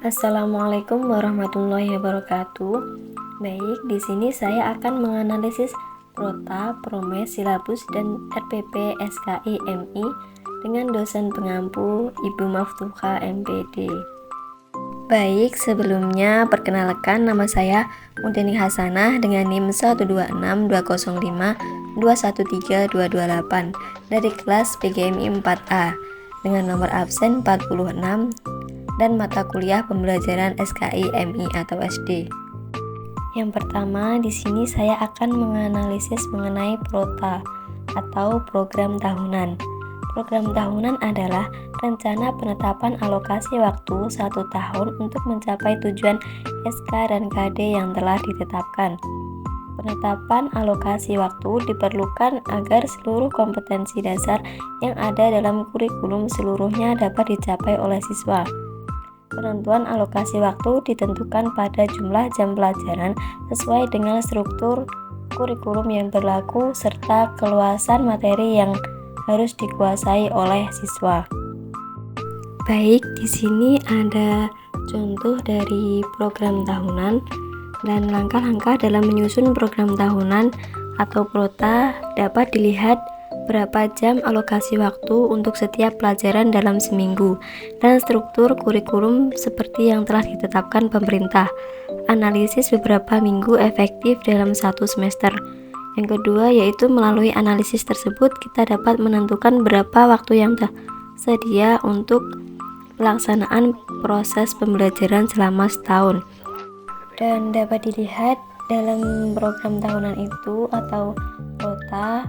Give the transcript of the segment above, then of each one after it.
Assalamualaikum warahmatullahi wabarakatuh. Baik, di sini saya akan menganalisis Prota, Promes, Silabus, dan RPP SKI MI dengan dosen pengampu Ibu Maftuha MPD. Baik, sebelumnya perkenalkan, nama saya Mudani Hasanah dengan NIM 1262052132228 dari kelas PGMI 4A dengan nomor absen 46 dan mata kuliah pembelajaran SKI MI atau SD. Yang pertama, di sini saya akan menganalisis mengenai Prota atau program tahunan. Program tahunan adalah rencana penetapan alokasi waktu 1 tahun untuk mencapai tujuan SK dan KD yang telah ditetapkan. Penetapan alokasi waktu diperlukan agar seluruh kompetensi dasar yang ada dalam kurikulum seluruhnya dapat dicapai oleh siswa. Penentuan alokasi waktu ditentukan pada jumlah jam pelajaran sesuai dengan struktur kurikulum yang berlaku serta keluasan materi yang harus dikuasai oleh siswa. Baik, di sini ada contoh dari program tahunan dan langkah-langkah dalam menyusun program tahunan atau Prota dapat dilihat berapa jam alokasi waktu untuk setiap pelajaran dalam seminggu, dan struktur kurikulum seperti yang telah ditetapkan pemerintah. Analisis beberapa minggu efektif dalam satu semester. Yang kedua yaitu melalui analisis tersebut kita dapat menentukan berapa waktu yang tersedia untuk pelaksanaan proses pembelajaran selama setahun. Dan dapat dilihat dalam program tahunan itu atau Prota,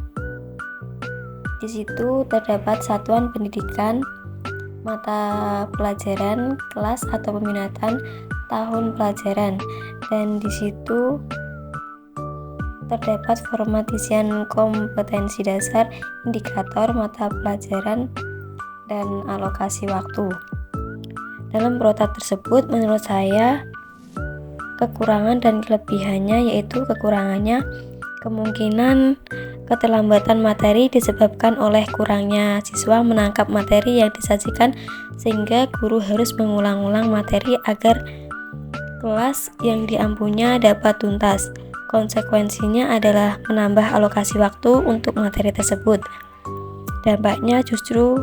di situ terdapat satuan pendidikan, mata pelajaran, kelas atau peminatan, tahun pelajaran, dan di situ terdapat format isian kompetensi dasar, indikator, mata pelajaran, dan alokasi waktu. Dalam Prota tersebut menurut saya kekurangan dan kelebihannya yaitu kekurangannya kemungkinan keterlambatan materi disebabkan oleh kurangnya siswa menangkap materi yang disajikan sehingga guru harus mengulang-ulang materi agar kelas yang diampunya dapat tuntas. Konsekuensinya adalah menambah alokasi waktu untuk materi tersebut. Dampaknya justru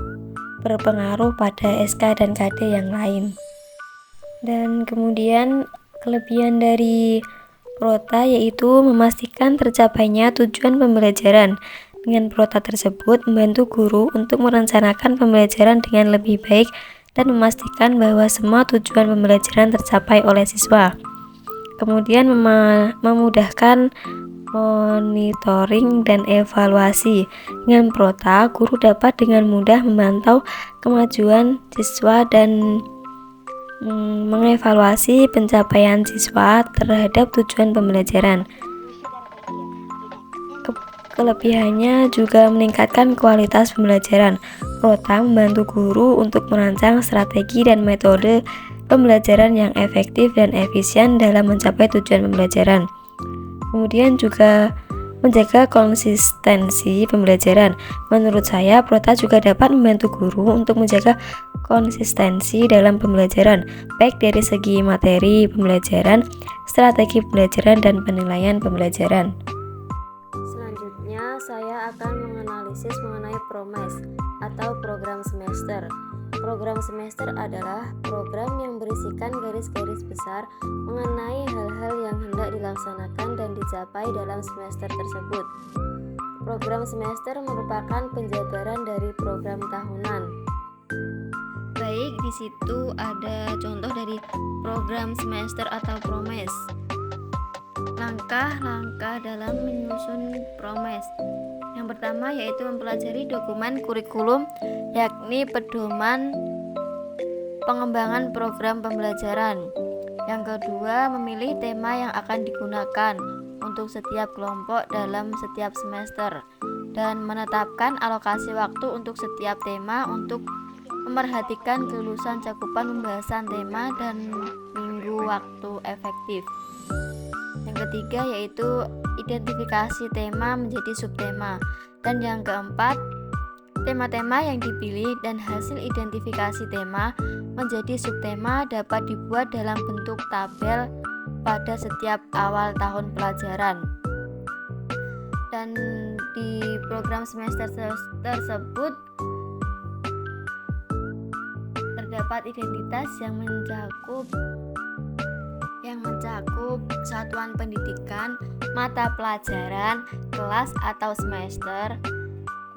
berpengaruh pada SK dan KD yang lain. Dan kemudian kelebihan dari Prota yaitu memastikan tercapainya tujuan pembelajaran. Dengan Prota tersebut membantu guru untuk merencanakan pembelajaran dengan lebih baik dan memastikan bahwa semua tujuan pembelajaran tercapai oleh siswa. Kemudian memudahkan monitoring dan evaluasi. Dengan Prota, guru dapat dengan mudah memantau kemajuan siswa dan mengevaluasi pencapaian siswa terhadap tujuan pembelajaran. Kelebihannya juga meningkatkan kualitas pembelajaran. Prota membantu guru untuk merancang strategi dan metode pembelajaran yang efektif dan efisien dalam mencapai tujuan pembelajaran. Kemudian juga menjaga konsistensi pembelajaran. Menurut saya, Prota juga dapat membantu guru untuk menjaga konsistensi dalam pembelajaran, baik dari segi materi pembelajaran, strategi pembelajaran, dan penilaian pembelajaran. Selanjutnya, saya akan menganalisis mengenai Promes atau program semester. Program semester adalah program yang berisikan garis-garis besar mengenai hal-hal yang hendak dilaksanakan dan dicapai dalam semester tersebut. Program semester merupakan penjabaran dari program tahunan. Baik, di situ ada contoh dari program semester atau Promes. Langkah-langkah dalam menyusun Promes. Yang pertama yaitu mempelajari dokumen kurikulum, yakni pedoman pengembangan program pembelajaran. Yang kedua, memilih tema yang akan digunakan untuk setiap kelompok dalam setiap semester dan menetapkan alokasi waktu untuk setiap tema untuk memerhatikan kelulusan cakupan pembahasan tema dan minggu waktu efektif. Yang ketiga yaitu identifikasi tema menjadi subtema. Dan yang keempat, Tema-tema yang dipilih dan hasil identifikasi tema menjadi subtema dapat dibuat dalam bentuk tabel pada setiap awal tahun pelajaran. Dan di program semester tersebut terdapat identitas yang mencakup satuan pendidikan, mata pelajaran, kelas atau semester,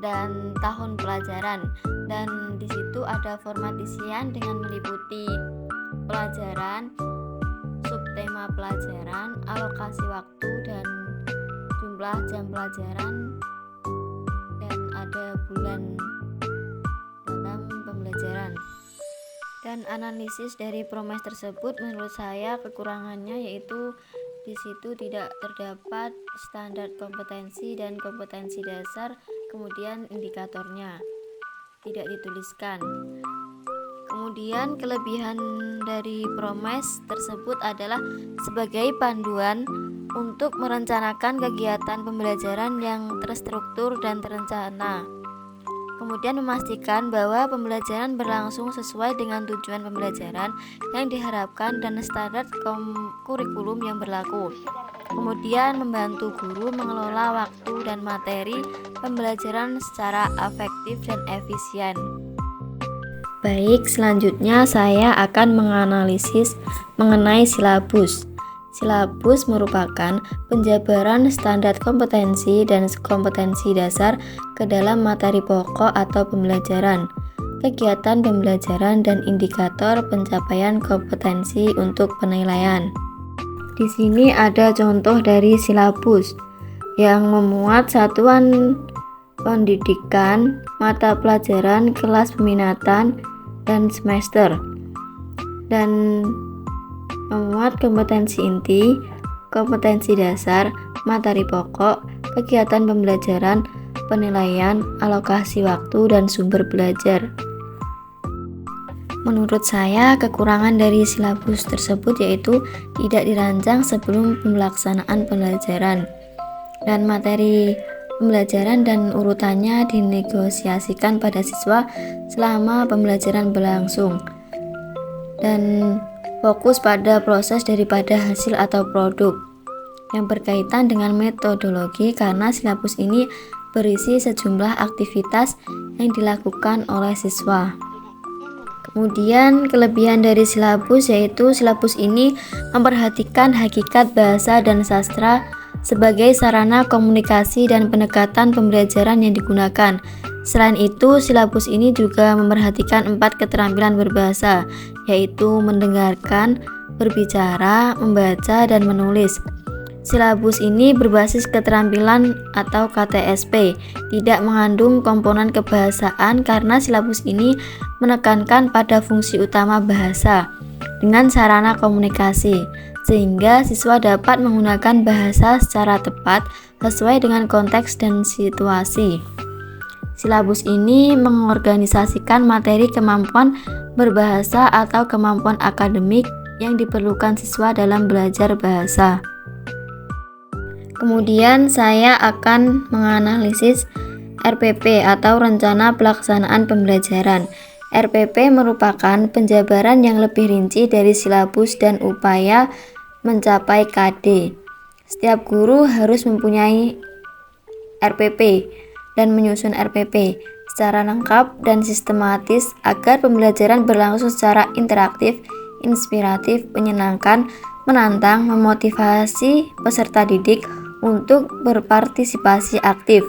dan tahun pelajaran. Dan di situ ada format isian dengan meliputi pelajaran, subtema pelajaran, alokasi waktu dan jumlah jam pelajaran, dan ada bulan dalam pembelajaran. Dan analisis dari promes tersebut menurut saya kekurangannya yaitu di situ tidak terdapat standar kompetensi dan kompetensi dasar, kemudian indikatornya tidak dituliskan. Kemudian kelebihan dari promes tersebut adalah sebagai panduan untuk merencanakan kegiatan pembelajaran yang terstruktur dan terencana. Kemudian memastikan bahwa pembelajaran berlangsung sesuai dengan tujuan pembelajaran yang diharapkan dan standar kurikulum yang berlaku. Kemudian membantu guru mengelola waktu dan materi pembelajaran secara efektif dan efisien. Baik, selanjutnya saya akan menganalisis mengenai silabus. Silabus merupakan penjabaran standar kompetensi dan kompetensi dasar ke dalam materi pokok atau pembelajaran, kegiatan pembelajaran dan indikator pencapaian kompetensi untuk penilaian. Di sini ada contoh dari silabus yang memuat satuan pendidikan, mata pelajaran, kelas peminatan, dan semester, dan memuat kompetensi inti, kompetensi dasar, materi pokok, kegiatan pembelajaran, penilaian, alokasi waktu, dan sumber belajar. Menurut saya, kekurangan dari silabus tersebut yaitu tidak dirancang sebelum pelaksanaan pembelajaran, dan materi pembelajaran dan urutannya dinegosiasikan pada siswa selama pembelajaran berlangsung, dan fokus pada proses daripada hasil atau produk yang berkaitan dengan metodologi, karena silabus ini berisi sejumlah aktivitas yang dilakukan oleh siswa. Kemudian kelebihan dari silabus yaitu silabus ini memperhatikan hakikat bahasa dan sastra sebagai sarana komunikasi dan pendekatan pembelajaran yang digunakan. Selain itu, silabus ini juga memperhatikan 4 keterampilan berbahasa, yaitu mendengarkan, berbicara, membaca, dan menulis. Silabus ini berbasis keterampilan atau KTSP, tidak mengandung komponen kebahasaan karena silabus ini menekankan pada fungsi utama bahasa dengan sarana komunikasi, sehingga siswa dapat menggunakan bahasa secara tepat sesuai dengan konteks dan situasi. Silabus ini mengorganisasikan materi kemampuan berbahasa atau kemampuan akademik yang diperlukan siswa dalam belajar bahasa. Kemudian saya akan menganalisis RPP atau Rencana Pelaksanaan Pembelajaran. RPP merupakan penjabaran yang lebih rinci dari silabus dan upaya mencapai KD. Setiap guru harus mempunyai RPP dan menyusun RPP secara lengkap dan sistematis agar pembelajaran berlangsung secara interaktif, inspiratif, menyenangkan, menantang, memotivasi peserta didik untuk berpartisipasi aktif,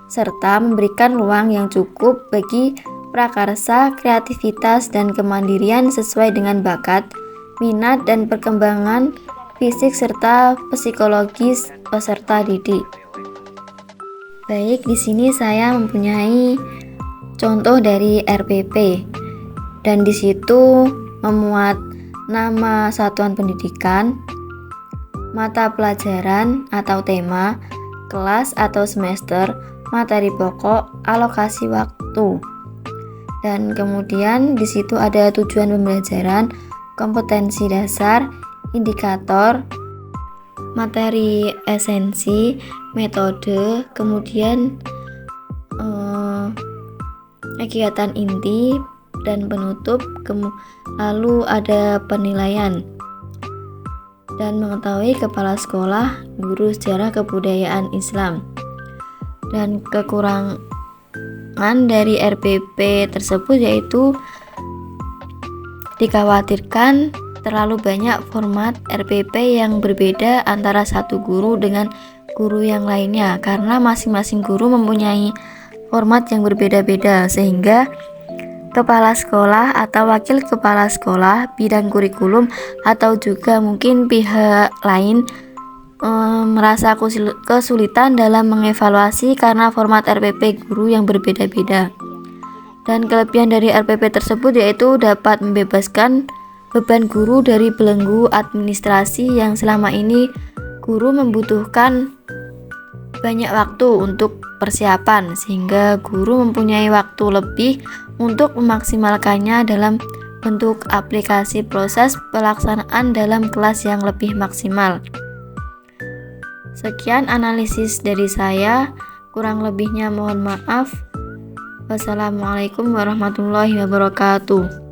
serta memberikan ruang yang cukup bagi prakarsa, kreativitas, dan kemandirian sesuai dengan bakat, minat, dan perkembangan fisik serta psikologis peserta didik. Baik, di sini saya mempunyai contoh dari RPP, dan di situ memuat nama satuan pendidikan, mata pelajaran atau tema, kelas atau semester, materi pokok, alokasi waktu. Dan kemudian di situ ada tujuan pembelajaran, kompetensi dasar, indikator, materi esensi, metode, kemudian kegiatan inti dan penutup, lalu ada penilaian dan mengetahui kepala sekolah, guru sejarah kebudayaan Islam. Dan kekurangan dari RPP tersebut yaitu dikhawatirkan terlalu banyak format RPP yang berbeda antara satu guru dengan guru yang lainnya, karena masing-masing guru mempunyai format yang berbeda-beda, sehingga kepala sekolah atau wakil kepala sekolah, bidang kurikulum, atau juga mungkin pihak lain merasa kesulitan dalam mengevaluasi karena format RPP guru yang berbeda-beda. Dan kelebihan dari RPP tersebut yaitu dapat membebaskan beban guru dari belenggu administrasi yang selama ini guru membutuhkan banyak waktu untuk persiapan, sehingga guru mempunyai waktu lebih untuk memaksimalkannya dalam bentuk aplikasi proses pelaksanaan dalam kelas yang lebih maksimal. Sekian analisis dari saya, kurang lebihnya mohon maaf. Wassalamualaikum warahmatullahi wabarakatuh.